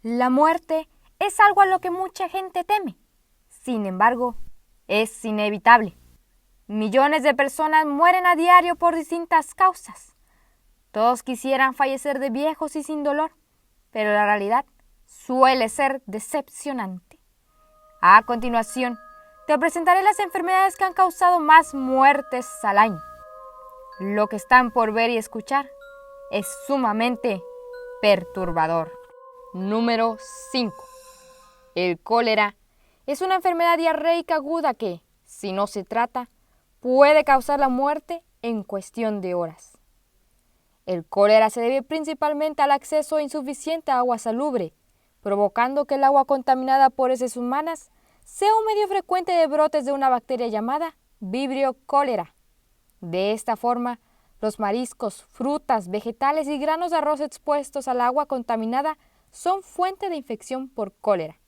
La muerte es algo a lo que mucha gente teme. Sin embargo, es inevitable. Millones de personas mueren a diario por distintas causas. Todos quisieran fallecer de viejos y sin dolor, pero la realidad suele ser decepcionante. A continuación, te presentaré las enfermedades que han causado más muertes al año. Lo que están por ver y escuchar es sumamente perturbador. Número 5. El cólera es una enfermedad diarreica aguda que, si no se trata, puede causar la muerte en cuestión de horas. El cólera se debe principalmente al acceso insuficiente a agua salubre, provocando que el agua contaminada por heces humanas sea un medio frecuente de brotes de una bacteria llamada Vibrio cholerae. De esta forma, los mariscos, frutas, vegetales y granos de arroz expuestos al agua contaminada son fuente de infección por cólera.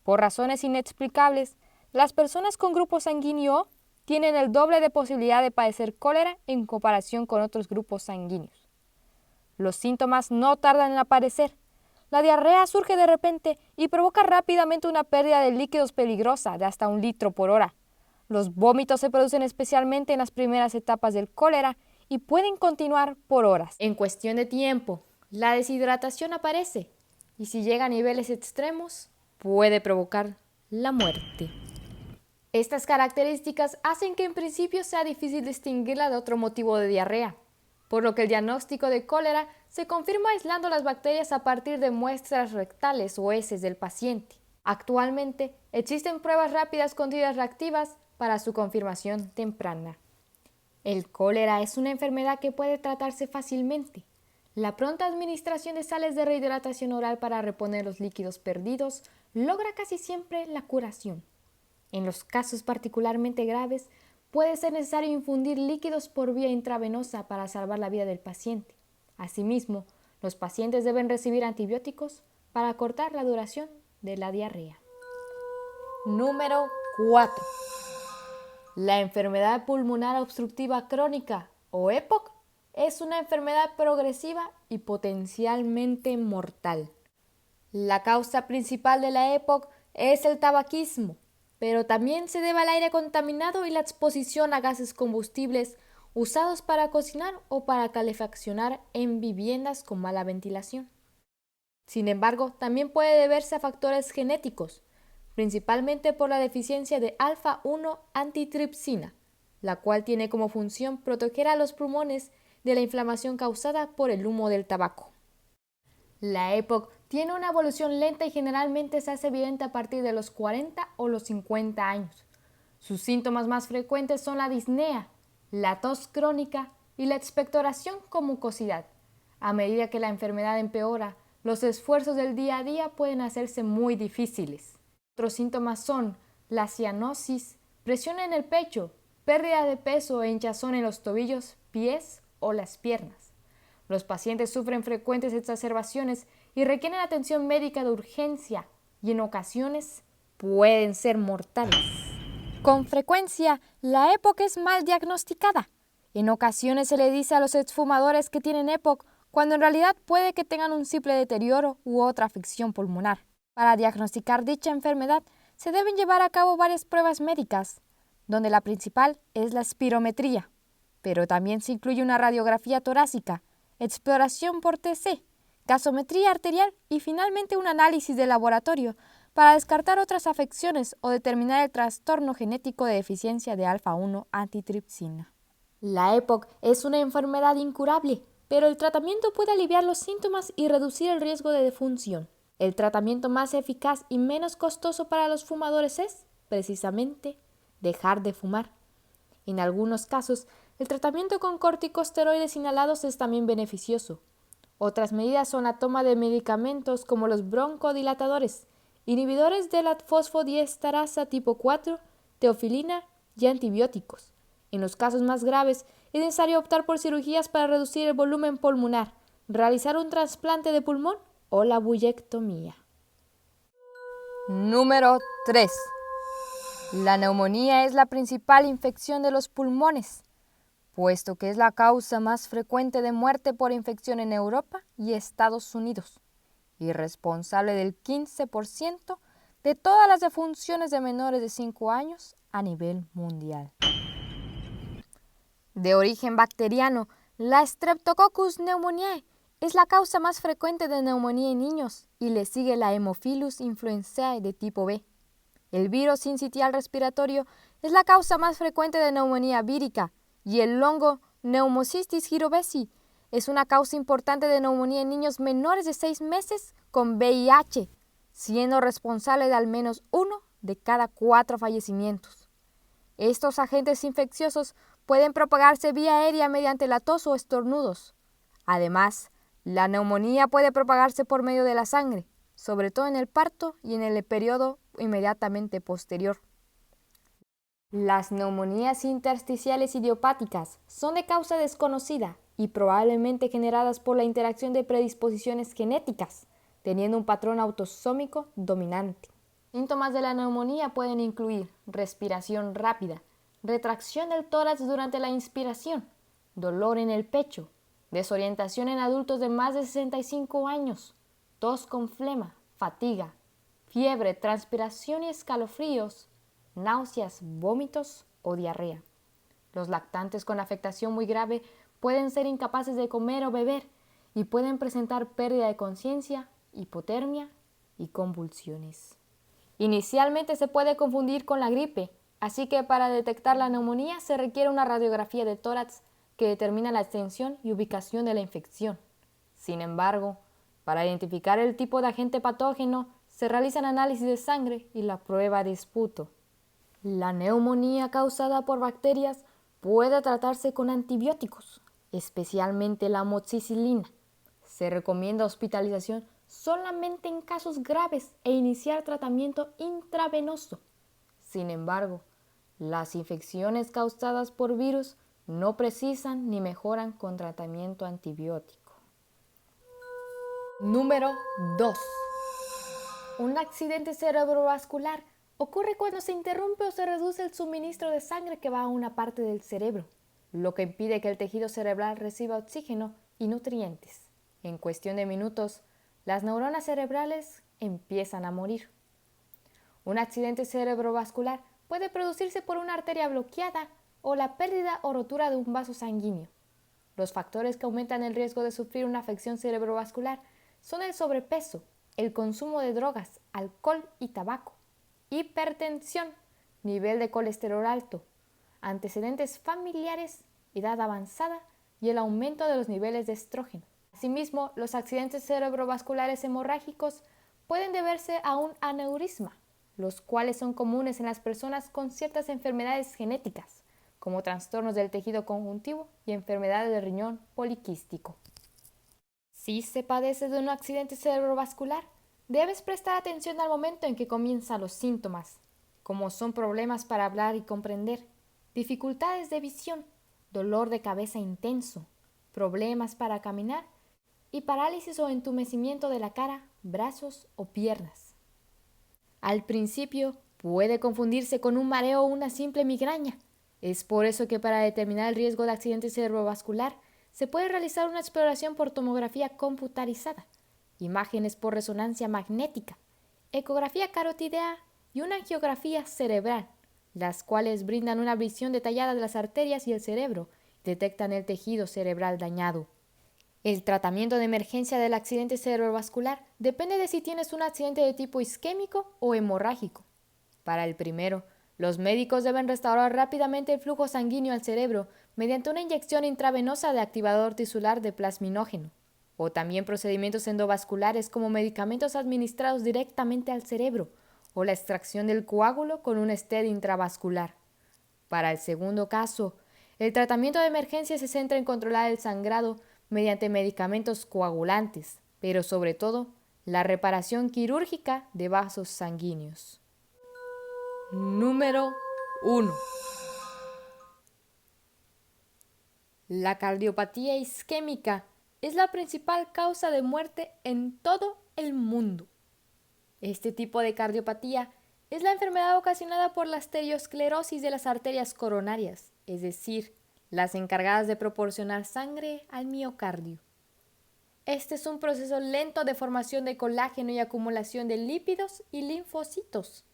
Por razones inexplicables, las personas con grupo sanguíneo O tienen el doble de posibilidad de padecer cólera en comparación con otros grupos sanguíneos. Los síntomas no tardan en aparecer. La diarrea surge de repente y provoca rápidamente una pérdida de líquidos peligrosa de hasta 1 litro por hora. Los vómitos se producen especialmente en las primeras etapas del cólera y pueden continuar por horas. En cuestión de tiempo, la deshidratación aparece y si llega a niveles extremos, puede provocar la muerte. Estas características hacen que en principio sea difícil distinguirla de otro motivo de diarrea, por lo que el diagnóstico de cólera se confirma aislando las bacterias a partir de muestras rectales o heces del paciente. Actualmente existen pruebas rápidas con tiras reactivas para su confirmación temprana. El cólera es una enfermedad que puede tratarse fácilmente. La pronta administración de sales de rehidratación oral para reponer los líquidos perdidos logra casi siempre la curación. En los casos particularmente graves, puede ser necesario infundir líquidos por vía intravenosa para salvar la vida del paciente. Asimismo, los pacientes deben recibir antibióticos para acortar la duración de la diarrea. Número 4. La enfermedad pulmonar obstructiva crónica, o EPOC, es una enfermedad progresiva y potencialmente mortal. La causa principal de la EPOC es el tabaquismo, pero también se debe al aire contaminado y la exposición a gases combustibles usados para cocinar o para calefaccionar en viviendas con mala ventilación. Sin embargo, también puede deberse a factores genéticos, principalmente por la deficiencia de alfa-1 antitripsina, la cual tiene como función proteger a los pulmones de la inflamación causada por el humo del tabaco. La EPOC tiene una evolución lenta y generalmente se hace evidente a partir de los 40 o los 50 años. Sus síntomas más frecuentes son la disnea, la tos crónica y la expectoración con mucosidad. A medida que la enfermedad empeora, los esfuerzos del día a día pueden hacerse muy difíciles. Otros síntomas son la cianosis, presión en el pecho, pérdida de peso e hinchazón en los tobillos, pies o las piernas. Los pacientes sufren frecuentes exacerbaciones y requieren atención médica de urgencia y en ocasiones pueden ser mortales. Con frecuencia, la EPOC es mal diagnosticada. En ocasiones se le dice a los exfumadores que tienen EPOC cuando en realidad puede que tengan un simple deterioro u otra afección pulmonar. Para diagnosticar dicha enfermedad se deben llevar a cabo varias pruebas médicas, donde la principal es la espirometría, pero también se incluye una radiografía torácica, exploración por TC, gasometría arterial y finalmente un análisis de laboratorio para descartar otras afecciones o determinar el trastorno genético de deficiencia de alfa-1 antitripsina. La EPOC es una enfermedad incurable, pero el tratamiento puede aliviar los síntomas y reducir el riesgo de defunción. El tratamiento más eficaz y menos costoso para los fumadores es, precisamente, dejar de fumar. En algunos casos, el tratamiento con corticosteroides inhalados es también beneficioso. Otras medidas son la toma de medicamentos como los broncodilatadores, inhibidores de la fosfodiesterasa tipo 4, teofilina y antibióticos. En los casos más graves, es necesario optar por cirugías para reducir el volumen pulmonar, realizar un trasplante de pulmón o la bullectomía. Número 3. La neumonía es la principal infección de los pulmones, puesto que es la causa más frecuente de muerte por infección en Europa y Estados Unidos. y responsable del 15% de todas las defunciones de menores de 5 años a nivel mundial. De origen bacteriano, la Streptococcus pneumoniae es la causa más frecuente de neumonía en niños y le sigue la Haemophilus influenzae de tipo B. El virus sincitial respiratorio es la causa más frecuente de neumonía vírica y el hongo Pneumocystis jirovecii es una causa importante de neumonía en niños menores de 6 meses con VIH, siendo responsable de al menos 1 de cada 4 fallecimientos. Estos agentes infecciosos pueden propagarse vía aérea mediante la tos o estornudos. Además, la neumonía puede propagarse por medio de la sangre, sobre todo en el parto y en el periodo inmediatamente posterior. Las neumonías intersticiales idiopáticas son de causa desconocida y probablemente generadas por la interacción de predisposiciones genéticas, teniendo un patrón autosómico dominante. Síntomas de la neumonía pueden incluir respiración rápida, retracción del tórax durante la inspiración, dolor en el pecho, desorientación en adultos de más de 65 años, tos con flema, fatiga, fiebre, transpiración y escalofríos, náuseas, vómitos o diarrea. Los lactantes con afectación muy grave pueden ser incapaces de comer o beber y pueden presentar pérdida de conciencia, hipotermia y convulsiones. Inicialmente se puede confundir con la gripe, así que para detectar la neumonía se requiere una radiografía de tórax que determina la extensión y ubicación de la infección. Sin embargo, para identificar el tipo de agente patógeno, se realizan análisis de sangre y la prueba de esputo. La neumonía causada por bacterias puede tratarse con antibióticos, especialmente la amoxicilina. Se recomienda hospitalización solamente en casos graves e iniciar tratamiento intravenoso. Sin embargo, las infecciones causadas por virus no precisan ni mejoran con tratamiento antibiótico. Número 2. Un accidente cerebrovascular ocurre cuando se interrumpe o se reduce el suministro de sangre que va a una parte del cerebro, lo que impide que el tejido cerebral reciba oxígeno y nutrientes. En cuestión de minutos, las neuronas cerebrales empiezan a morir. Un accidente cerebrovascular puede producirse por una arteria bloqueada o la pérdida o rotura de un vaso sanguíneo. Los factores que aumentan el riesgo de sufrir una afección cerebrovascular son el sobrepeso, el consumo de drogas, alcohol y tabaco, hipertensión, nivel de colesterol alto, antecedentes familiares, edad avanzada y el aumento de los niveles de estrógeno. Asimismo, los accidentes cerebrovasculares hemorrágicos pueden deberse a un aneurisma, los cuales son comunes en las personas con ciertas enfermedades genéticas, como trastornos del tejido conjuntivo y enfermedades del riñón poliquístico. Si se padece de un accidente cerebrovascular, debes prestar atención al momento en que comienzan los síntomas, como son problemas para hablar y comprender, dificultades de visión, dolor de cabeza intenso, problemas para caminar y parálisis o entumecimiento de la cara, brazos o piernas. Al principio puede confundirse con un mareo o una simple migraña. Es por eso que para determinar el riesgo de accidente cerebrovascular se puede realizar una exploración por tomografía computarizada, imágenes por resonancia magnética, ecografía carotidea y una angiografía cerebral, las cuales brindan una visión detallada de las arterias y el cerebro y detectan el tejido cerebral dañado. El tratamiento de emergencia del accidente cerebrovascular depende de si tienes un accidente de tipo isquémico o hemorrágico. Para el primero, los médicos deben restaurar rápidamente el flujo sanguíneo al cerebro mediante una inyección intravenosa de activador tisular de plasminógeno, o también procedimientos endovasculares como medicamentos administrados directamente al cerebro, o la extracción del coágulo con un stent intravascular. Para el segundo caso, el tratamiento de emergencia se centra en controlar el sangrado mediante medicamentos coagulantes, pero sobre todo la reparación quirúrgica de vasos sanguíneos. Número 1. La cardiopatía isquémica es la principal causa de muerte en todo el mundo. Este tipo de cardiopatía es la enfermedad ocasionada por la arteriosclerosis de las arterias coronarias, es decir, las encargadas de proporcionar sangre al miocardio. Este es un proceso lento de formación de colágeno y acumulación de lípidos y linfocitos.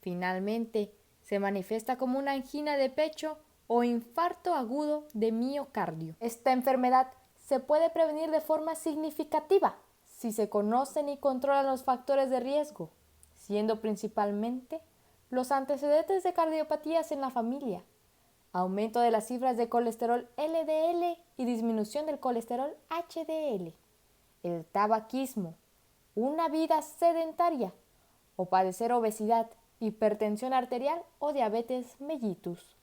Finalmente, se manifiesta como una angina de pecho o infarto agudo de miocardio. Esta enfermedad se puede prevenir de forma significativa si se conocen y controlan los factores de riesgo, siendo principalmente los antecedentes de cardiopatías en la familia, aumento de las cifras de colesterol LDL y disminución del colesterol HDL, el tabaquismo, una vida sedentaria o padecer obesidad, hipertensión arterial o diabetes mellitus.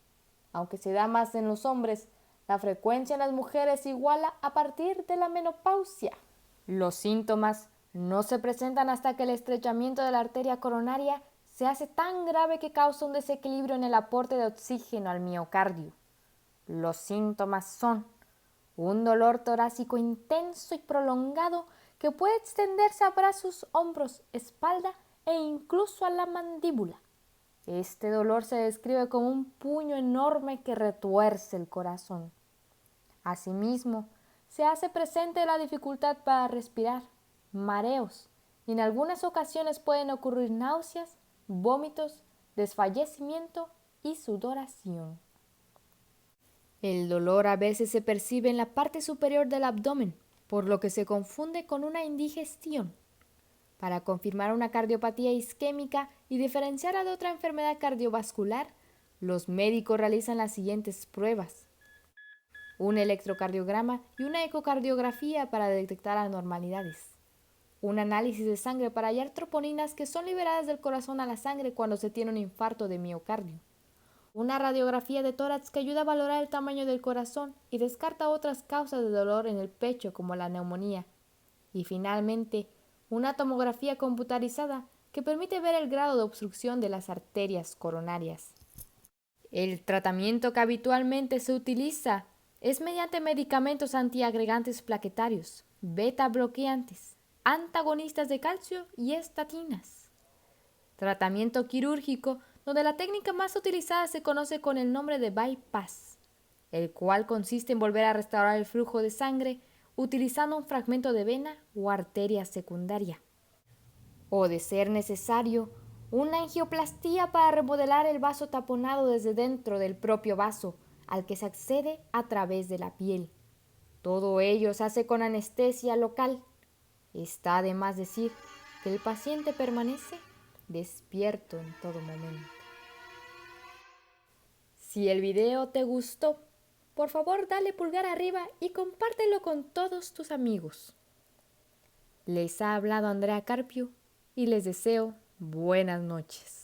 Aunque se da más en los hombres, la frecuencia en las mujeres se iguala a partir de la menopausia. Los síntomas no se presentan hasta que el estrechamiento de la arteria coronaria se hace tan grave que causa un desequilibrio en el aporte de oxígeno al miocardio. Los síntomas son un dolor torácico intenso y prolongado que puede extenderse a brazos, hombros, espalda e incluso a la mandíbula. Este dolor se describe como un puño enorme que retuerce el corazón. Asimismo, se hace presente la dificultad para respirar, mareos, y en algunas ocasiones pueden ocurrir náuseas, vómitos, desfallecimiento y sudoración. El dolor a veces se percibe en la parte superior del abdomen, por lo que se confunde con una indigestión. Para confirmar una cardiopatía isquémica y diferenciarla de otra enfermedad cardiovascular, los médicos realizan las siguientes pruebas: un electrocardiograma y una ecocardiografía para detectar anormalidades, un análisis de sangre para hallar troponinas que son liberadas del corazón a la sangre cuando se tiene un infarto de miocardio, una radiografía de tórax que ayuda a valorar el tamaño del corazón y descarta otras causas de dolor en el pecho como la neumonía, y finalmente una tomografía computarizada que permite ver el grado de obstrucción de las arterias coronarias. El tratamiento que habitualmente se utiliza es mediante medicamentos antiagregantes plaquetarios, beta bloqueantes, antagonistas de calcio y estatinas. Tratamiento quirúrgico, donde la técnica más utilizada se conoce con el nombre de bypass, el cual consiste en volver a restaurar el flujo de sangre utilizando un fragmento de vena o arteria secundaria. O, de ser necesario, una angioplastía para remodelar el vaso taponado desde dentro del propio vaso, al que se accede a través de la piel. Todo ello se hace con anestesia local. Está de más decir que el paciente permanece despierto en todo momento. Si el video te gustó, por favor dale pulgar arriba y compártelo con todos tus amigos. Les ha hablado Andrea Carpio y les deseo buenas noches.